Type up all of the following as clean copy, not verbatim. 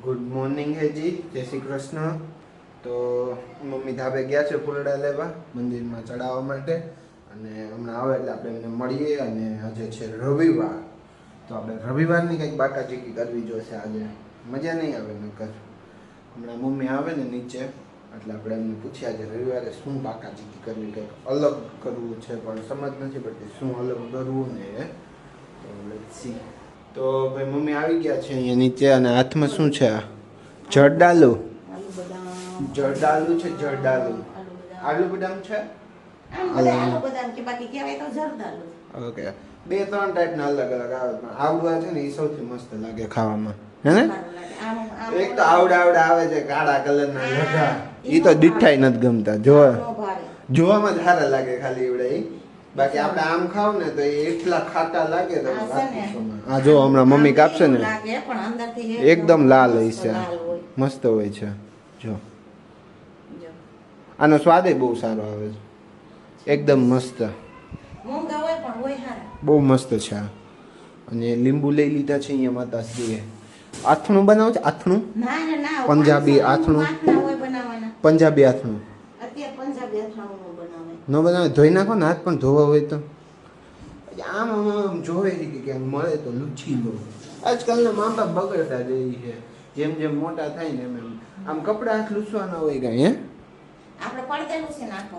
Good morning હે જી, જય શ્રી કૃષ્ણ. તો મમ્મી ધાબે ગયા છે ફૂલડા લેવા મંદિરમાં ચડાવવા માટે, અને હમણાં આવે એટલે આપણે એમને મળીએ. અને આજે છે રવિવાર, તો આપણે રવિવારની કંઈક બાકાચીકી કરવી જોઈશે આજે. મજા નહીં આવે નકર. હમણાં મમ્મી આવે ને નીચે એટલે આપણે એમને પૂછ્યા આજે રવિવારે શું બાકાચીકી કરવી, કંઈક અલગ કરવું છે પણ સમજ નથી પડતી શું અલગ કરવું ને એ. તો લેટ્સ સી. તો ભાઈ મમ્મી આવી ગયા છે અહીંયા નીચે, અને હાથમાં શું છે? આ જરદાલુ. જરદાલુ છે, જરદાલુ. આલુ બદામ છે. ઓકે, બે ત્રણ ટાઈપના અલગ અલગ આવે, પણ આવડા છે ને એ સૌથી મસ્ત લાગે ખાવામાં, હે ને? એક તો આવડા આવે છે કાળા કલરના લગા, એ તો દીઠાઈ નથી ગમતા. જોવામાં જ સારા લાગે ખાલી એવડે. બાકી આપણે આમ ખાવ ને તો એ એટલા ખાટા લાગે. આ જો હમણાં મમ્મી કાપશે ને એકદમ લાલ હોય છે, મસ્ત હોય છે. જો આનો સ્વાદ બહુ સારો આવે છે, એકદમ મસ્ત, બહુ મસ્ત છે. અને લીંબુ લઈ લીધા છે અહીંયા માતાશ્રીએ. આથણું બનાવે છે, આથણું પંજાબી આથણું, પંજાબી આથણું ન બનાવે. ધોઈ નાખો ને, હાથ પણ ધોવા હોય તો. આમ આમ જોવે છે કે ક્યાંક મળે તો લૂછી લો. આજકાલના મા બાપ બગડતા જાય છે, જેમ જેમ મોટા થાય ને એમ એમ. આમ કપડા હાથ લૂસવાના હોય કઈ, હે? આપણે પડદેલું છે નાખો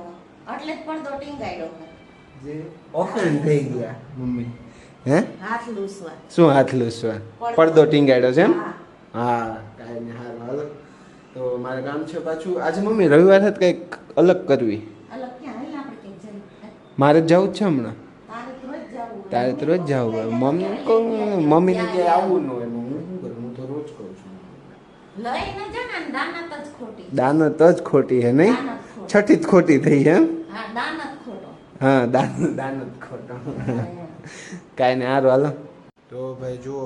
એટલે જ પડદો ટીંગાડ્યો જે ઓફેન્ડ થઈ ગયા મમ્મી. હે? હાથ લૂસવા. શું હાથ લૂસવા? પડદો ટીંગાડ્યો છે એમ? હા, કાંઈ નહીં, હારું હાલો. તો મારે કામ છે પાછું આજે. મમ્મી રવિવાર હતી કંઈક અલગ કરવી. મારે જવું જ છે હમણાં. તારે તો રોજ જવું હોય. મમ્મીને ક્યાંય આવવું ન હોય. હું શું કરું? હું તો રોજ કહું છું દાનત જ ખોટી હે નહીં? છઠ્ઠી જ ખોટી થઈ એમ? હા, દાનત ખોટો. કાંઈ નહીં, સારું હાલો. તો ભાઈ જુઓ,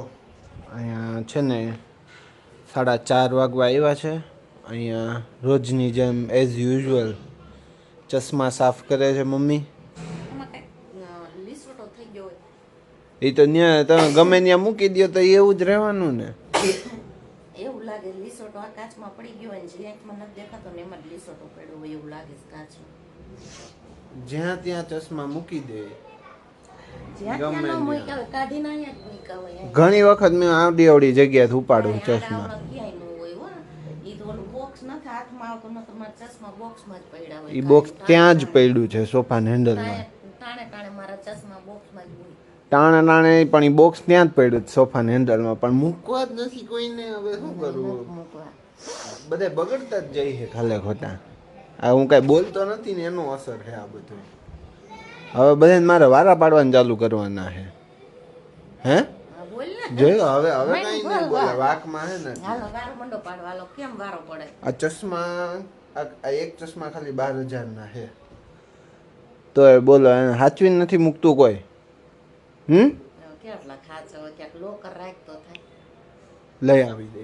અહીંયા છે ને 4:30 વાગવા આવ્યા છે. અહીંયા રોજની જેમ એઝ યુઝ્યુઅલ ચશ્મા સાફ કરે છે મમ્મી. એ તો ત્યાં તમે ગમે ત્યાં મૂકી દો તો એવું જ રહેવાનું ને. એવું લાગે લીસોટો આ કાચમાં પડી ગયો હોય, જે આંખમાં નથી દેખાતો ને એમાં જ લીસોટો પડ્યો હોય એવું લાગે છે કાચમાં. જ્યાં ત્યાં ચશ્મા મૂકી દે. ઘણી વખત મેં આવડી આવડી જગ્યાએ ઉપાડું ચશ્મા. ઈ બોક્સ ત્યાં જ પડ્યું છે સોફાના હેન્ડલમાં. ટાણે ટાણે પણ ઈ બોક્સ ત્યાં જ પડ્યું છે સોફાના હેન્ડલમાં, પણ મૂકવા જ નથી કોઈને. હવે શું કરવું? બધા બગડતા જ જાય છે ખાલે ખોટા. આ હું કઈ બોલતો નથી ને એનો અસર છે આ બધું. હવે બધાને મારે વારા પાડવાનું ચાલુ કરવાના છે. હે? જોયો હવે હવે કઈ નહીં બોલે. વાકમાં હે ને આ ચશ્મા, આ એક ચશ્મા ખાલી 12,000 ના છે. તો એ બોલો, એને હાચવીને નથી મૂકતું કોઈ. કેટલા ખાચો ક્યાંક લોકર રાખતો થાય, લઈ આવી દે.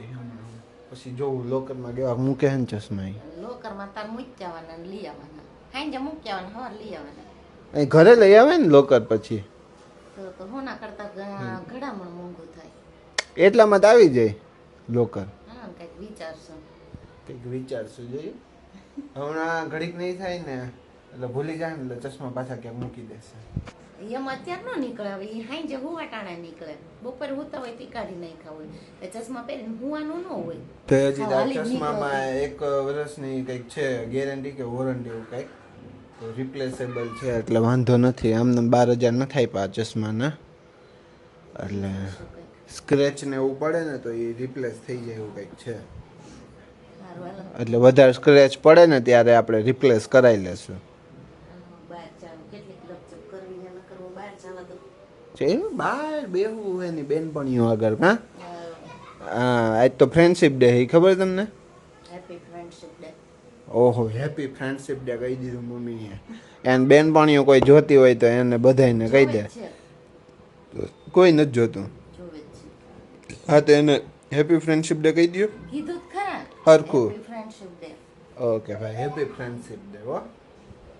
પછી જોવું લોકરમાં કેવા મૂકે છે ને ચશ્મા. લોકરમાં તાર મૂકી જવાના લઈ આવવાના, હાંજે મૂકી આવવાના, હવાર લઈ આવવાના. અહીં ઘરે લઈ આવે ને લોકર પછી તો હોના કરતા ઘડામણ મોંઘું થાય. એટલામાં તો આવી જાય લોકર. હા, કંઈક વિચારશું જોઈએ. હમણાં ઘડીક નહીં થાય ને એટલે ભૂલી જાય ને એટલે ચશ્મા પાછા ક્યાંક મૂકી દેશે. એમ અત્યારે ન નીકળે. હવે એ હાંજે હુવા ટાણે નીકળે. બપોરે હુતા હોય તે કાઢી નાખ્યા હોય. ચશ્મા પહેરીને હુવાનું ન હોય. તો હજી આ ચશ્મામાં 1 વર્ષની કંઈક છે ગેરંટી કે વોરંટી એવું કંઈક, તો રિપ્લેસેબલ છે એટલે વાંધો નથી. આમને 12,000 ન થાય પા ચશ્માના, એટલે સ્ક્રેચ ને એવું પડે ને તો એ રિપ્લેસ થઈ જાય એવું કંઈક છે. એટલે વધારે સ્ક્રેચ પડે ને ત્યારે આપણે રિપ્લેસ કરાવી લેશું. બહાર બેહવું હોય ને બેનપણીઓ આગળ. હા, આજ તો ફ્રેન્ડશિપ ડે ખબર તમને? ઓહો, હેપી ફ્રેન્ડશિપ ડે કહી દીધું મમ્મીએ. એને બેનપણીઓ કોઈ જોતી હોય તો એને બધાને કહી દે. કોઈ નથી જોતું. હા, તો એને હેપી ફ્રેન્ડશિપ ડે કહી દો. હરખું. ઓકે ભાઈ, હેપી ફ્રેન્ડશિપ ડે. હો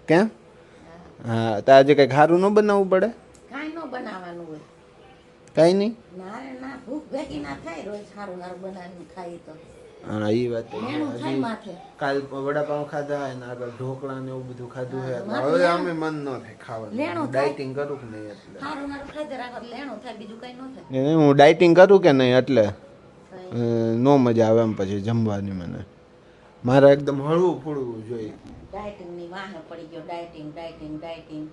કેમ? હા, તો આજે કંઈક સારું ન બનાવવું પડે? કાંઈ ન બનાવવાનું હોય. કાંઈ નહીં? ના રે ના, ભૂખ ભેગી ના થાય રોજ સારું સારું બનાવીને ખાઈ તો. હા એ વાત તો છે. લેણું થાય હજી માથે. કાલ વડાપાઉં ખાધા અને આગળ ઢોકળા ને એવું બધું ખાધું છે એટલે માથે હવે લેણું. અમે મન ન થાય લેણું ખાવાનું. થાય. ડાયટિંગ કરું કે નહીં એટલે સારું સારું ખાઈ રાખો તો લેણું થાય, બીજું કઈ ન થાય. હું ડાયટિંગ કરું કે નહીં એટલે કઈ નો મજા આવે એમ પછી જમવાની મને. મારે એકદમ હળવું ફૂળવું જોઈએ. ડાયટિંગ ની વાહે પડી ગયો, ડાયટિંગ ડાયટિંગ ડાયટિંગ.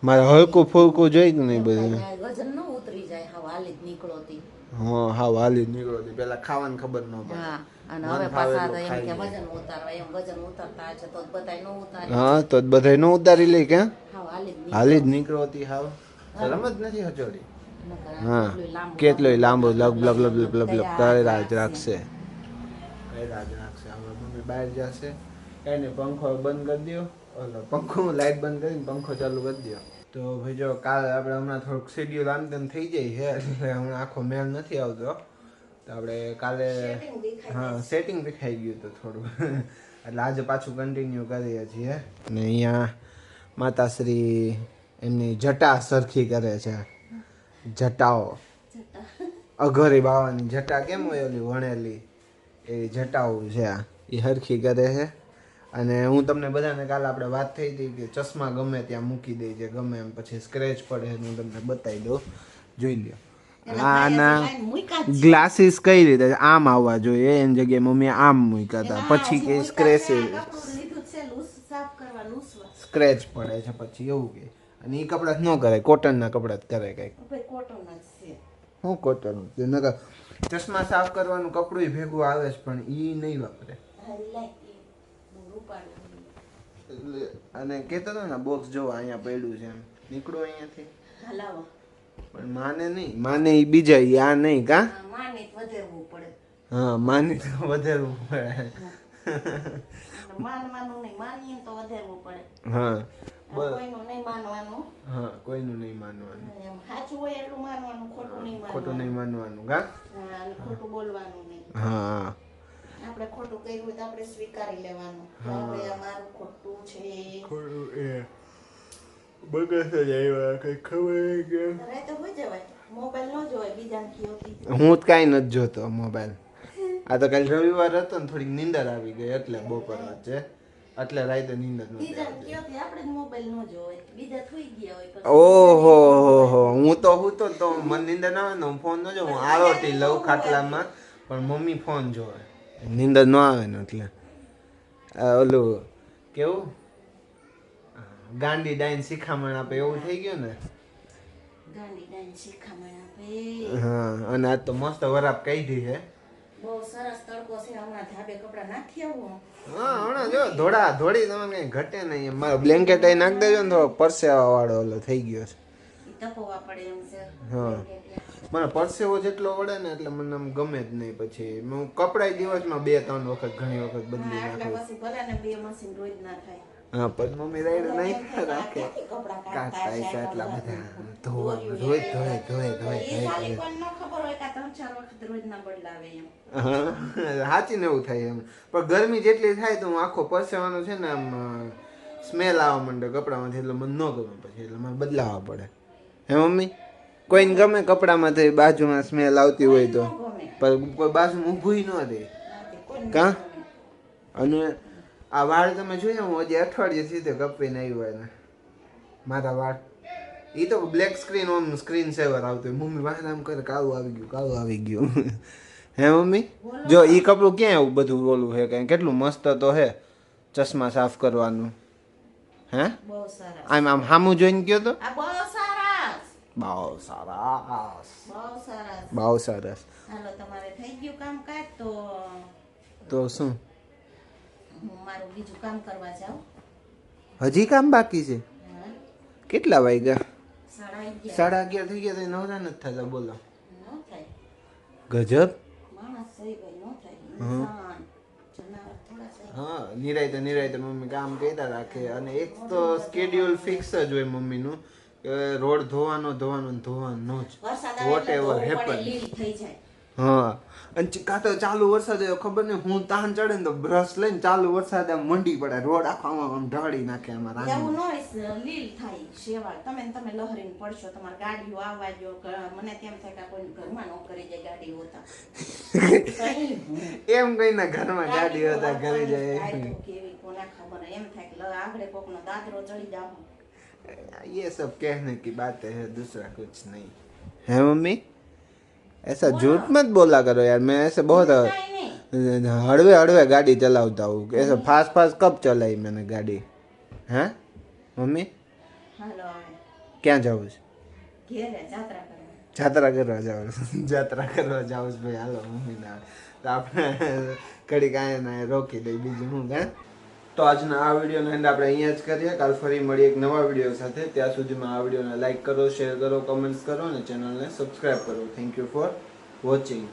મારે હલકું ફૂલકું જોઈએ કે નહીં બધું. વજન ન ઉતરી જાય, હાવ હાલી જ નીકળોતી. હા હા વાલી નીકળો પેલા ખાવાની ખબર ન પડે. હા, અને મન હવે ફાવે પાછા એટલું એમ ખાઈ કે લે. વજન ઉતારવા, એમ વજન ઉતારતા છે તો બધાય ન ઉતારે. હા તો બધાય નો ઉતારી લે કે હાવ હાલી જ હાલી જ નીકળોતી હાવ શરમ જ નથી હચોડી. નીકળે. હા કેટલુંય લાંબુ કેટલોય લાંબો લગ લગ લગ લગ લગ લગ તૈયાર કરે રાજ રાખશે. રાખશે. કઈ રાજ રાખશે. હવે મમ્મી બહાર જશે કઈ નહીં પંખો બંધ કરી દો. ઓલો પંખો લાઈટ બંધ કરીને પંખો ચાલુ કરી દો. તો ભાઈ જો કાલે આપણે હમણાં થોડુંક શેડ્યુલ આમ તેમ થઈ જાય છે એટલે હમણાં આખો મેળ નથી આવતો. તો આપણે કાલે હા સેટિંગ દેખાઈ ગયું હતું થોડું એટલે આજે પાછું કન્ટિન્યુ કરીએ છીએ. અને અહીંયા માતાશ્રી એમની જટા સરખી કરે છે. જટાઓ અઘરી બાવાની જટા કેમ હોય ઓલી વણેલી એ જટાઓ છે આ એ હરખી કરે છે. અને હું તમને બધાને કાલે આપણે વાત થઈ હતી કે ચશ્મા ગમે ત્યાં મૂકી દે છે ગમે એમ પછી સ્ક્રેચ પડે હું તમને બતાવી દઉં જોઈ લ્યો. આના ગ્લાસીસ કઈ રીતે આમ આવવા જોઈએ એની જગ્યાએ મમ્મી આમ મૂક્યા હતા પછી કે સ્ક્રેચ સ્ક્રેચ પડે છે પછી એવું કે અને એ કપડા જ ન કરાય કોટનના કપડા જ કરાય કઈક. શું કોટન નકર ચશ્મા સાફ કરવાનું કપડું ભેગું આવે છે પણ ઈ નહીં વાપરે. અને કેતો હતો ને બોક્સ જો અહીંયા પડ્યું છે એમ નીકળો અહીંયાથી પણ માને નહીં માને ઈ બીજા ઈ આ નહીં કા માને વધેરવું પડે. હા માની તો વધારવું પડે. માનવાનું નહીં, માનીએ તો વધેરવું પડે. હા કોઈનું નહીં માનવાનું. હા કોઈનું નહીં માનવાનું. એમ સાચું હોય એટલું માનવાનું, ખોટું નહીં ખોટું નહીં માનવાનું. માનવાનું કા હા, અને ખોટું બોલવાનું નહીં. હા આપણે ખોટું કર્યું હોય તો આપણે સ્વીકારી લેવાનું. હવે આ મારું ખોટું છે. ખોટું એ બગસ જ આવ્યા કઈ ખબર કે રાતે હોઈ જવાય, મોબાઈલ ન જોવાય બીજાને કીઓથી. હું જ કાંઈ નથી જોતો મોબાઈલ. આ તો કાલે રવિવાર હતો ને થોડીક નીંદર આવી ગઈ એટલે બપોર વચ્ચે એટલે રાતે નીંદર નહોતી બીજાને આવતી. કીઓથી આપણે જ મોબાઈલ ન જોવાય, બીજા થોઈ ગયા હોય પછી. ઓહો હું તો મને નીંદર ના આવે ને હું ફોન ન જોઉં હું આરોટી લઉં ખાટલામાં પણ મમ્મી ફોન જોવે નીંદર ન આવે ને એટલે ઓલું કેવું ગાંડી ડાઈન શિખામણ આપે એવું થઈ ગયું ને. ગાંડી ડાઈન શિખામણ આપે. હા અને આજ તો મસ્ત વરાપ કાઢી છે. બહુ સરસ તડકો છે, હમણાં ધાબે કપડા નાખી આવું. હા હમણાં જો ધોળી તમને કઈ ઘટે નહીં મારો બ્લેન્કેટ અહીં નાખી દેજો ને થોડો પરસેવા વાળો ઓલો થઈ ગયો છે. ઈ તપવા પડે એમ છે. હા મને પરસેવો જેટલો વળે ને એટલે મને આમ ગમે જ નહીં પછી હું કપડાય દિવસમાં 2-3 વખત ઘણી વખત બદલી એટલે નાખું. પછી ભલે ને બે મશીન રોજ ના થાય. હા પણ મમ્મી રાઈડ નહીં રાખે ક્યાંથી કપડાં કાઢતા કાઢતા છે એટલા છે બધા ધોવાનું રોજ ધોય એ ખાલી પણ ન ખબર હોય કે આ 3-4 વખત રોજ ના બદલાવે એમ. હા સાચીને એવું થાય એમ પણ ગરમી જેટલી થાય તો હું આખો પરસેવાનો છે ને આમ સ્મેલ આવવા માંડે કપડામાંથી એટલે મને ન ગમે પછી એટલે મારે બદલાવવા પડે. હે મમ્મી કોઈને ગમે કપડામાંથી બાજુમાં સ્મેલ આવતી હોય તો ન ગમે. પણ કોઈ બાજુમાં ઊભું ન રહે કોઈને ન કાં? ગમે. અને આ વાળ તમે જોયા હું હજી અઠવાડિયે સીધે કપીને આવ્યો એને મારા વાળ એ તો બ્લેક સ્ક્રીન ઓમ સ્ક્રીન સેવર આવતું મમ્મી વાહ આમ કરે કાળું આવી ગયું હે મમ્મી જો એ કપડું ક્યાં એવું બધું ઓલું છે કઈ કેટલું મસ્ત તો હે ચશ્મા સાફ કરવાનું હે બહુ સરસ. આમ સામું જોઈને ગયો તો આ બહુ સરસ. બહુ સરસ બહુ સરસ. બહુ સરસ. હાલો તમારે થઈ ગયું કામ કાજ તો શું હું મારું બીજું કામ કરવા જાઉં. હજી કામ બાકી છે હા, કેટલા વાગ્યા 11:30 11:30 થઈ ગયા તો નવરા નથી થતા બોલો ન થાય. ગજબ. માણસ સહી ભાઈ ન થાય. ઇન્સાન જનાવર થોડા સહી. હા નિરાયતે મમ્મી કામ કર્યા રાખે અને એક તો સ્કેડ્યુલ ફિક્સ જ હોય મમ્મીનું કે રોડ ધોવાનો જ વરસાદ આવે વોટ એટલે એવર ધોવું પડે, હેપન. લીલ થઈ જાય. હા અને કાં તો ચાલુ વરસાદ આવ્યો ખબર નહીં હું તાન ચડે ને તો બ્રશ લઈને ચાલુ વરસાદ આમ મંડી પડે રોડ આખો આમ ઢળી નાખે અમારા એવું ન હોય લીલ થાય શેવાળ તમે લહરીને પડશો તમારી ગાડીઓ આવવા જો મને તેમ થાય કે કોઈ ઘરમાં ન કરી જાય ગાડી હોતા એમ કઈ ઘરમાં ગાડી હતા ઘરે જાય કેવી કોના ખબર એમ થાય કે આગળ કોકનો દાદરો ચડી જાવ ये सब कहने की बातें है दूसरा कुछ नहीं है मम्मी ऐसा झूठ मत बोला करो यार मैं ऐसे बहुत हड़वे हड़वे गाड़ी चलाता हूँ ऐसे फास्ट फास्ट कब चलाई मैंने गाड़ी हैं मम्मी ક્યાં જાઉં છે જાત્રા કરવા જાઉં ભાઈ હાલો મમ્મીના તો આપણે ઘડી કાંઈ ના રોકી દઈ બીજું હું કાં તો આજના આ વિડીયોનો એન્ડ આપણે અહીંયા જ કરીએ કાલ ફરી મળીએ એક નવા વિડીયો સાથે ત્યાં સુધીમાં આ વિડીયોને લાઈક કરો શેર કરો કમેન્ટ્સ કરો અને ચેનલને સબસ્ક્રાઈબ કરો થેન્ક યુ ફોર વોચિંગ